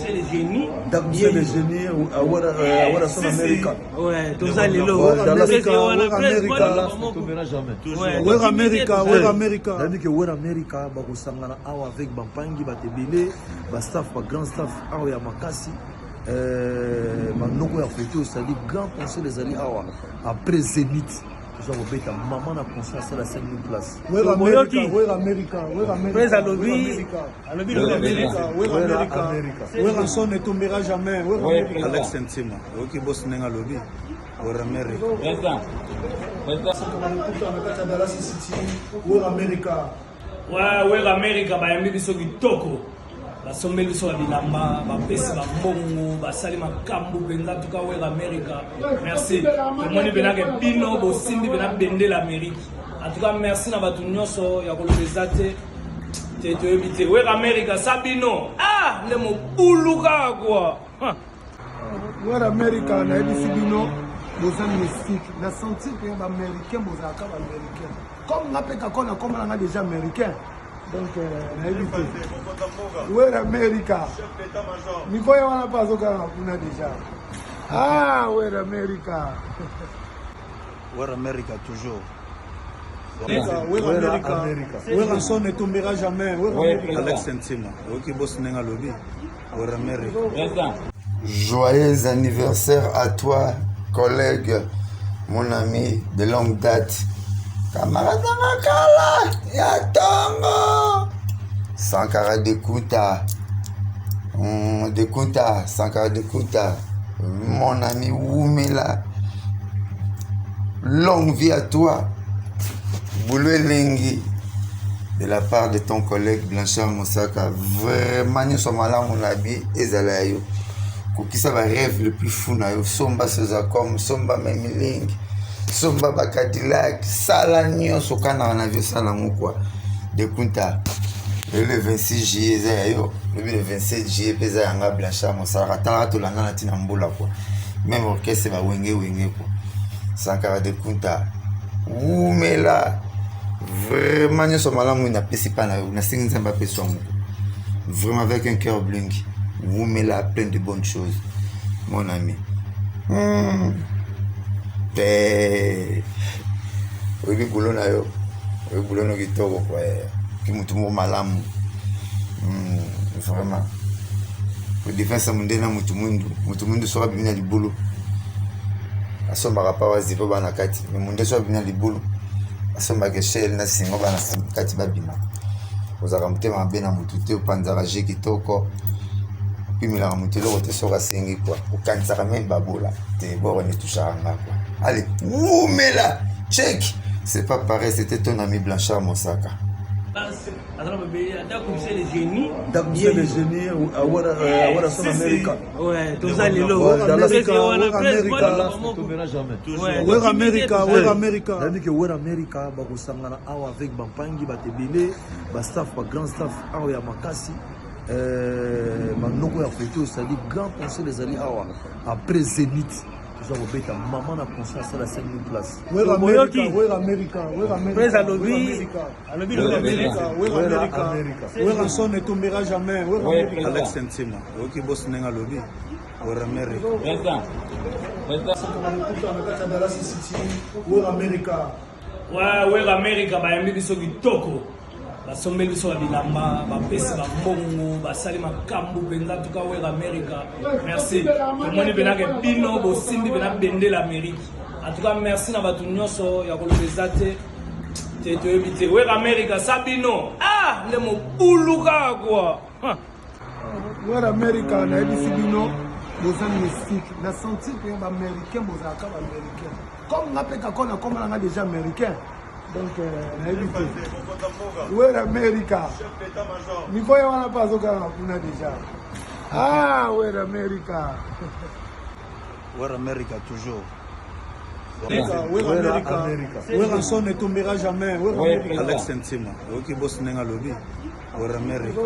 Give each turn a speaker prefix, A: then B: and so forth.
A: les génies.
B: Les génies, voilà son Amérique.
A: Ouais, tout ça, les lots.
B: Amérique, avec Bampangi, Batebele, Bastaf, Grand Staff, Awa Makasi, Manoko Afrique, c'est-à-dire grand conseil des alliés Awa, après Zénith. Maman a conscience à la 5000 places.
A: Where America, where America, where America, where un son ne tombera jamais.
B: Alex Sentima, ok, boss nenga lobby. Where America.
A: Where America.
C: Where America, ba yambi biso kitoko. Basombeli biso bilamba, bapesi bambongo, basali makambo benza tuka where America. Merci. Tomoni benake bino bosimbi bena bende l'Amérique. En tout cas, merci na batu nyonso ya kolobeza te ebite. Where America sabino. Ah, le mo buluka quoi.
A: Where America na ebisi bino bozan mystique. Na senti que ba américain bozaka ba américain. Comme na peka kona comme na déjà américain. Donc, where America? Nico wana paso kana kuna déjà. Ah, where America?
B: Where America toujours.
A: Where America? Where un son ne tombera jamais.
B: Alex Sentima, ok, boss nenga lobby. Where America.
D: Joyeux anniversaire à toi, collègue, mon ami de longue date. Camarade Makala, Yatongo, Sankara de Kouta, Sankara de Kouta, mon ami Woumela, longue vie à toi, Boulou Lengi, de la part de ton collègue Blanchard Moussaka, vraiment nous sommes là, mon ami, Ezalayo, Koukisa va rêve le plus fou, Somba Sezakom, Somba Memiling. Somba Bakadilac, Salanio, Sokana, on a vu ça dans quoi. De Kunta, le 26 juillet, le 27 juillet, Pesa Yanga Blanchard, Moussaka, Tarato, la Nanatina Mboula, quoi. Même orchestre va wenge, quoi. Sankara de Kunta. Ouh, mais là, vraiment, nous sommes là, on n'a pas on a 5 ans, vraiment avec un cœur bling. Ouh, mais là, plein de bonnes choses, mon ami. Oui, boulot na yo. Oui, boulot no kitoko quoi. Ki mutu mo malamu. Vraiment. Pour défense mundena mutu mundu so bibina libulu. Asomba pa wazipo bana kati. Munde so bibina libulu. Asomba ke shell na singo bana kati babima. Ozaka mutema bena mutu te upanza ka je kitoko. Pimila mutu lo te so ka sengi quoi. Ukanza ka même babola. Te bo ne toucha nga quoi. Allez, Woumela, check. C'est pas pareil, c'était ton ami Blanchard Moussaka.
A: Les génies.
B: Les génies, voilà son Amérique.
A: Ouais, tout ça, les lots.
B: Where America, where America. C'est-à-dire que where America, bakosangana awa avec Bampangi, Batebele, Bastaf, Grand Staff, Awa Makasi. Manoko Afrique, c'est-à-dire grand conseil des alliés Awa, après Zénith. Maman a conscience à la 5000 places.
A: Where America, where America, where America, where un son ne tombera jamais.
B: Alex Sentima, ok, boss nenga lobby. Where America.
A: Where America.
C: Where America, ba yambi biso kitoko. Basombeli biso bilamba, bapesi bambongo, basali makambo benza tuka where America. Merci. Tomoni benake bino bosimbi bena bende l'Amérique. En tout cas, merci na batu nyonso ya kolobeza te ebite. Where America sabino. Ah, le mo buluka quoi.
A: Where America na ebisi bino bozan mystique. Na senti que ba américain bozaka ba américain. Comme na peka kona comme na déjà américain. Donc, where America? Nico wana paso kana kuna déjà. Ah, where America?
B: Where America toujours.
A: Where America? Where un son ne tombera jamais.
B: Alex Sentima, ok, boss nenga lobby. Where America.